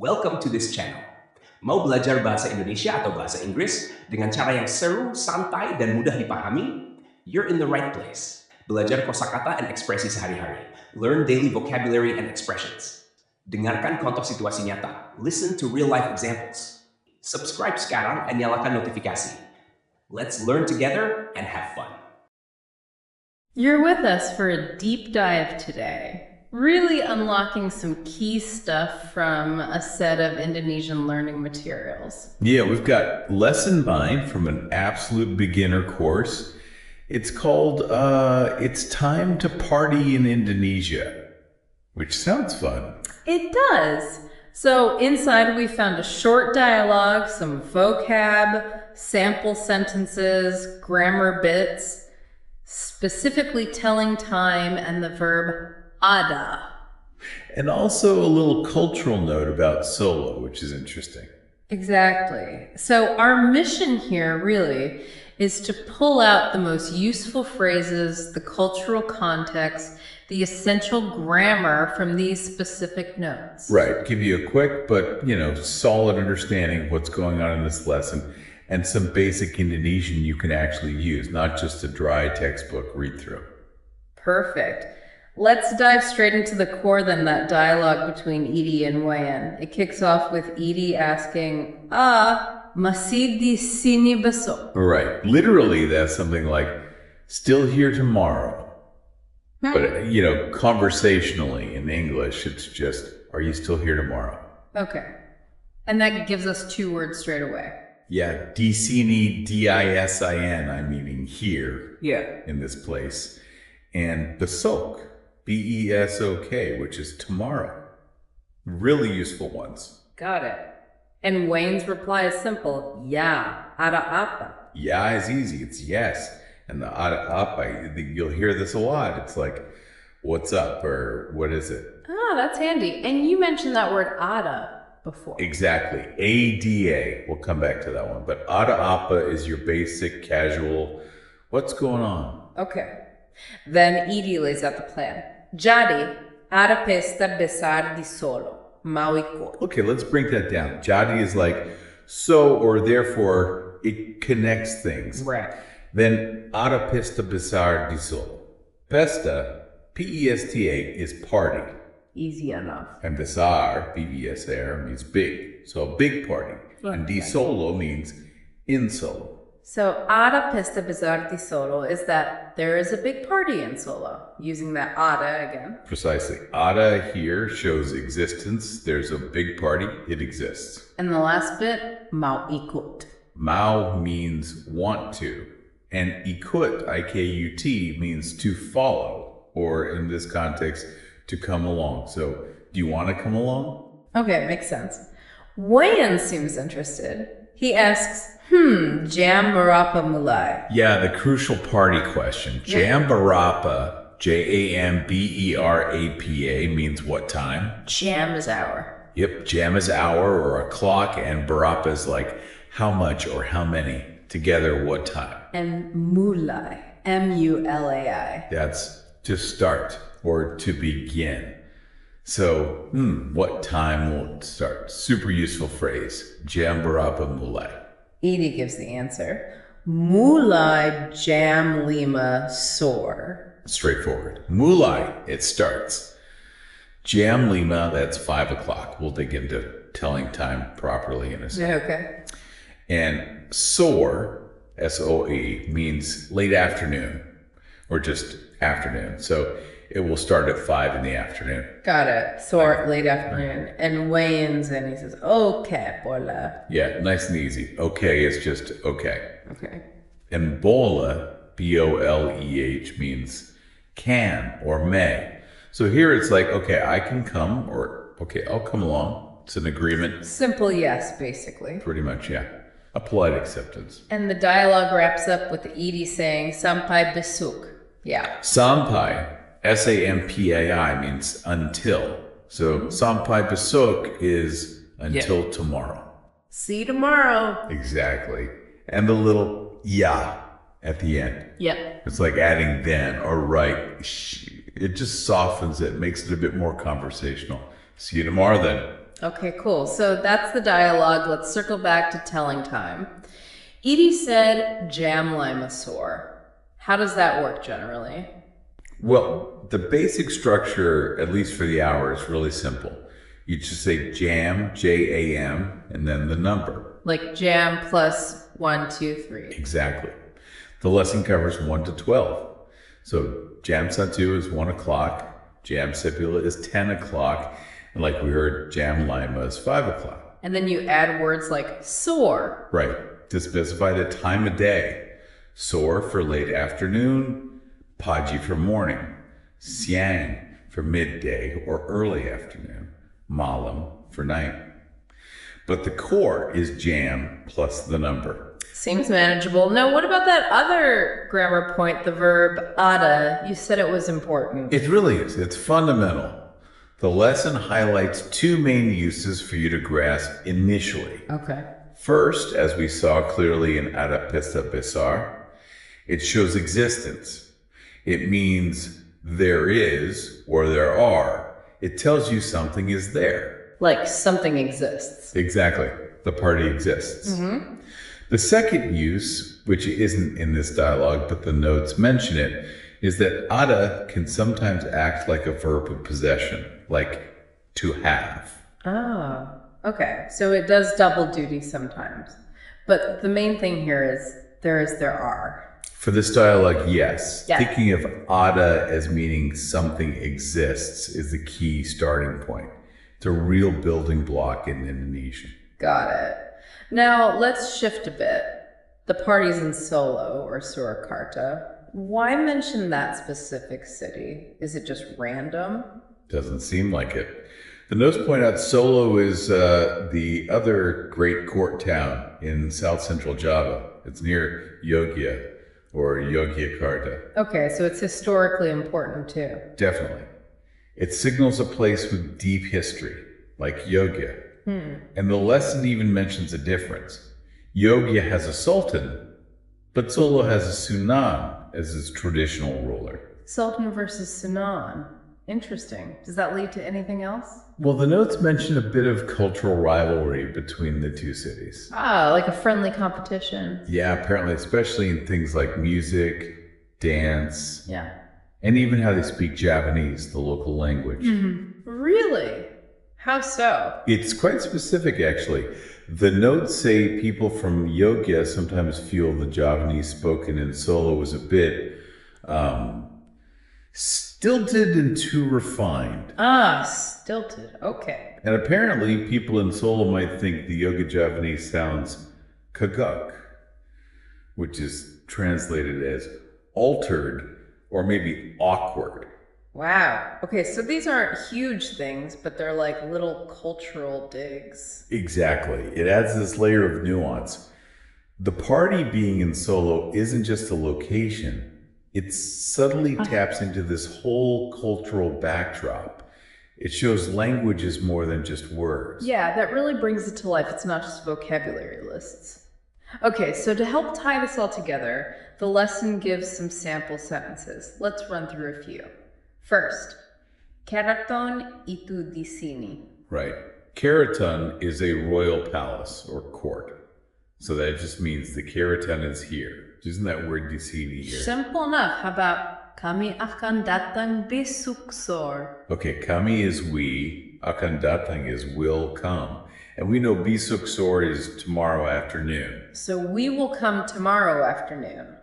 Welcome to this channel. Mau belajar bahasa Indonesia atau bahasa Inggris dengan cara yang seru, santai, dan mudah dipahami? You're in the right place. Belajar kosakata dan ekspresi sehari-hari. Learn daily vocabulary and expressions. Dengarkan contoh situasi nyata. Listen to real-life examples. Subscribe sekarang dan nyalakan notifikasi. Let's learn together and have fun. You're with us for a deep dive today. Really unlocking some key stuff from a set of Indonesian learning materials. Yeah, we've got lesson 9 from an absolute beginner course. It's called It's Time to Party in Indonesia, which sounds fun. It does. So inside we found a short dialogue, some vocab, sample sentences, grammar bits, specifically telling time and the verb ada. And also a little cultural note about solo, which is interesting. Exactly. So our mission here really is to pull out the most useful phrases, the cultural context, the essential grammar from these specific notes. Right. Give you a quick but, solid understanding of what's going on in this lesson and some basic Indonesian you can actually use, not just a dry textbook read through. Perfect. Let's dive straight into the core then, that dialogue between Edie and Wayan. It kicks off with Edie asking, masih di sini besok? Right. Literally, that's something like, still here tomorrow. But, conversationally in English, it's just, are you still here tomorrow? Okay. And that gives us 2 words straight away. Yeah, di sini, D-I-S-I-N, I'm meaning here. Yeah. In this place. And besok, B-E-S-O-K, which is tomorrow. Really useful ones. Got it. And Wayne's reply is simple. Ya, ada apa? Ya is easy, it's yes. And the ada apa, you'll hear this a lot. It's like, what's up, or what is it? Ah, that's handy. And you mentioned that word ada before. Exactly. A-D-A. We'll come back to that one. But ada apa is your basic, casual, what's going on? Okay. Then Edie lays out the plan. Jadi, ada pesta besar di Solo. Mau ikut. Okay, let's break that down. Jadi is like, so or therefore, it connects things. Right. Then, ada pesta besar di Solo. Pesta, P-E-S-T-A, is party. Easy enough. And besar, B-E-S-A-R, means big. So a big party. Okay. And di Solo means in Solo. So, ada pesta besar di Solo is that there is a big party in Solo, using that ada again. Precisely. Ada here shows existence. There's a big party. It exists. And the last bit, mau ikut. Mau means want to. And ikut, I-K-U-T, means to follow. Or in this context, to come along. So, do you want to come along? Okay, makes sense. Wayan seems interested. He asks, jam berapa mulai? Yeah, the crucial party question. Jam berapa, J-A-M-B-E-R-A-P-A, means what time? Jam is hour. Yep, jam is hour or a clock, and berapa is like how much or how many. Together, what time? And mulai, M-U-L-A-I. That's to start or to begin. So, what time will it start? Super useful phrase. Jam berapa mulai? Edie gives the answer. Mulai jam 5 sore. Straightforward. Mulai, it starts. Jam 5, that's 5 o'clock. We'll dig into telling time properly in a second. Okay. And sore, S-O-E, means late afternoon or just afternoon. So it will start at 5 in the afternoon. Got it. Sore, late afternoon. And Wayne's and he says, okay, bola. Yeah, nice and easy. Okay is just okay. Okay. And bola, B-O-L-E-H, means can or may. So here it's like, okay, I can come, or okay, I'll come along. It's an agreement. Simple yes, basically. Pretty much, yeah. A polite acceptance. And the dialogue wraps up with Edie saying, sampai besok. Yeah. Sampai, S-A-M-P-A-I, means until. So sampai besok is until tomorrow. See you tomorrow. Exactly. And the little ya at the end. Yep. It's like adding then or right. It just softens it, makes it a bit more conversational. See you tomorrow then. Okay, cool. So that's the dialogue. Let's circle back to telling time. Edie said, jam lima sore. How does that work generally? Well, the basic structure, at least for the hour, is really simple. You just say jam, J-A-M, and then the number. Like jam plus 1, 2, 3. Exactly. The lesson covers 1 to 12. So jam satu is 1 o'clock, jam sipula is 10 o'clock, and like we heard, jam lima is 5 o'clock. And then you add words like sore. Right, to specify the time of day. Sore for late afternoon, pagi for morning, siang for midday or early afternoon, malam for night. But the core is jam plus the number. Seems manageable. Now, what about that other grammar point, the verb ada? You said it was important. It really is. It's fundamental. The lesson highlights two main uses for you to grasp initially. Okay. First, as we saw clearly in ada pesta besar, it shows existence. It means there is or there are. It tells you something is there. Like something exists. Exactly. The party exists. The second use, which isn't in this dialogue, but the notes mention it, is that ada can sometimes act like a verb of possession, like to have. Oh, okay. So it does double duty sometimes. But the main thing here is there are. For this dialogue, yes. Yeah. Thinking of ada as meaning something exists is the key starting point. It's a real building block in Indonesian. Got it. Now, let's shift a bit. The party's in Solo or Surakarta. Why mention that specific city? Is it just random? Doesn't seem like it. The notes point out Solo is the other great court town in South Central Java. It's near Yogyakarta or Yogyakarta. Okay, so it's historically important too. Definitely. It signals a place with deep history, like Yogya. And the lesson even mentions a difference. Yogya has a sultan, but Solo has a Sunan as its traditional ruler. Sultan versus Sunan. Interesting. Does that lead to anything else? Well, the notes mention a bit of cultural rivalry between the two cities. Ah, like a friendly competition. Yeah, apparently, especially in things like music, dance, Yeah. and even how they speak Japanese, the local language. Really? How so? It's quite specific, actually. The notes say people from Yogya sometimes feel the Javanese spoken in Solo was a bit stilted and too refined. Ah, stilted. Okay. And apparently, people in Solo might think the Yoga Javanese sounds kaguk, which is translated as altered or maybe awkward. Wow. Okay, so these aren't huge things, but they're like little cultural digs. Exactly. It adds this layer of nuance. The party being in Solo isn't just a location. It subtly taps into this whole cultural backdrop. It shows language is more than just words. Yeah, that really brings it to life. It's not just vocabulary lists. Okay, so to help tie this all together, the lesson gives some sample sentences. Let's run through a few. First, Keraton itu di sini. Right. Keraton is a royal palace or court. So that just means the Keraton is here. Isn't that word di sini here? Simple enough. How about kami akan datang besok sore? Okay, kami is we, akan datang is will come. And we know besok sore is tomorrow afternoon. So we will come tomorrow afternoon.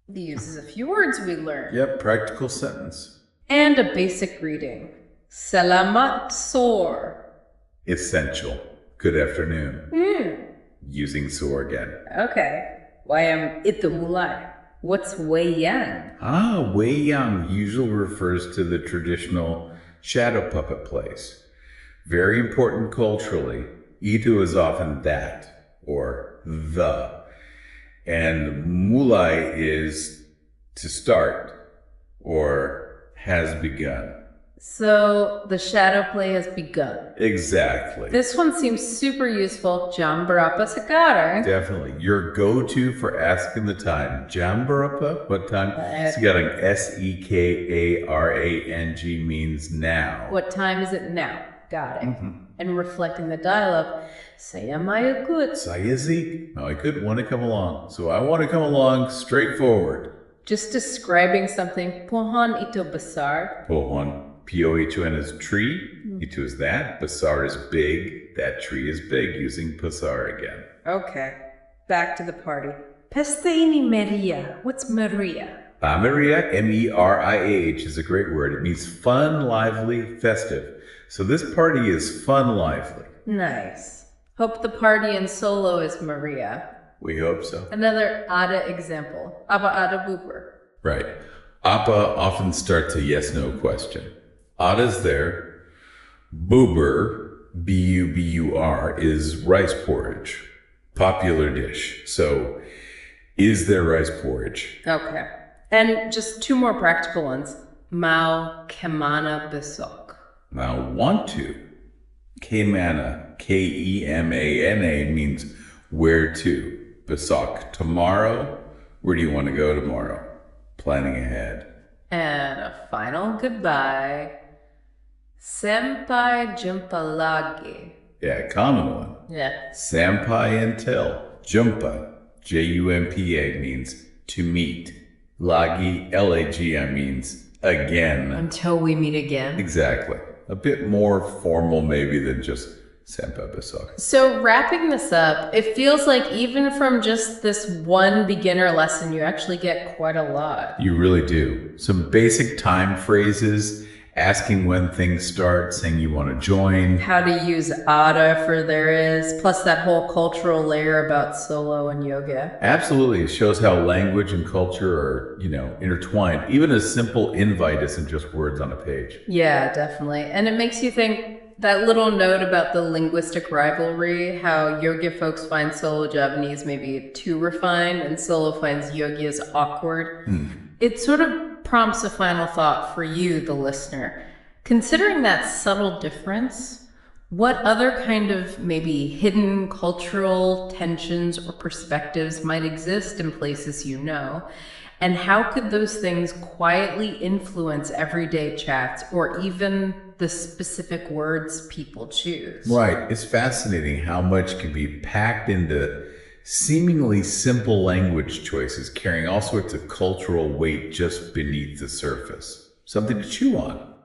It uses a few words we learned. Yep, practical sentence. And a basic greeting. Selamat sore. Essential. Good afternoon. Using sore again. Okay. Wayam itu mulai. What's wayang? Weiyang usually refers to the traditional shadow puppet plays. Very important culturally. Itu is often that or the. And mulai is to start or has begun. So the shadow play has begun. Exactly. This one seems super useful. Jam berapa sekarang? Definitely. Your go-to for asking the time. Jam berapa? What time? Sekarang. Sekarang means now. What time is it now? Got it. and reflecting the dialogue. Saya mau ikut. Saya sih mau ikut, want to come along. So I want to come along, straightforward. Just describing something. Pohon itu besar. Pohon. P-O-H-O-N is tree. Itu is that. Besar is big. That tree is big, using besar again. Okay, back to the party. Pesta ini meriah. What's meriah? Maria, M-E-R-I-A-H, is a great word. It means fun, lively, festive. So this party is fun, lively. Nice. Hope the party in Solo is Maria. We hope so. Another ada example. Apa ada bubur? Right. Appa often starts a yes-no question. Ada's there. Bubur, B-U-B-U-R, is rice porridge. Popular dish. So, is there rice porridge? Okay. And just two more practical ones. Mau kemana besok? Now, want to. Kemana, K-E-M-A-N-A, means where to. Besok, tomorrow. Where do you want to go tomorrow? Planning ahead. And a final goodbye. Senpai jumpa lagi. Yeah, common one. Yeah. Sampai until. Jumpa, J-U-M-P-A, means to meet. Lagi, L-A-G-I, means again. Until we meet again. Exactly. A bit more formal maybe than just senpai besok. So wrapping this up, it feels like even from just this one beginner lesson, you actually get quite a lot. You really do. Some basic time phrases, asking when things start, saying you want to join. How to use ada for there is, plus that whole cultural layer about solo and yoga. Absolutely. It shows how language and culture are, intertwined. Even a simple invite isn't just words on a page. Yeah, definitely. And it makes you think that little note about the linguistic rivalry, how yoga folks find solo Javanese maybe too refined and solo finds yogi as awkward. It sort of prompts a final thought for you, the listener. Considering that subtle difference, what other kind of maybe hidden cultural tensions or perspectives might exist in places you know? And how could those things quietly influence everyday chats or even the specific words people choose? Right. It's fascinating how much can be packed into seemingly simple language choices, carrying all sorts of cultural weight just beneath the surface. Something to chew on.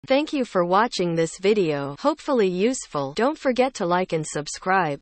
Thank you for watching this video. Hopefully useful. Don't forget to like and subscribe.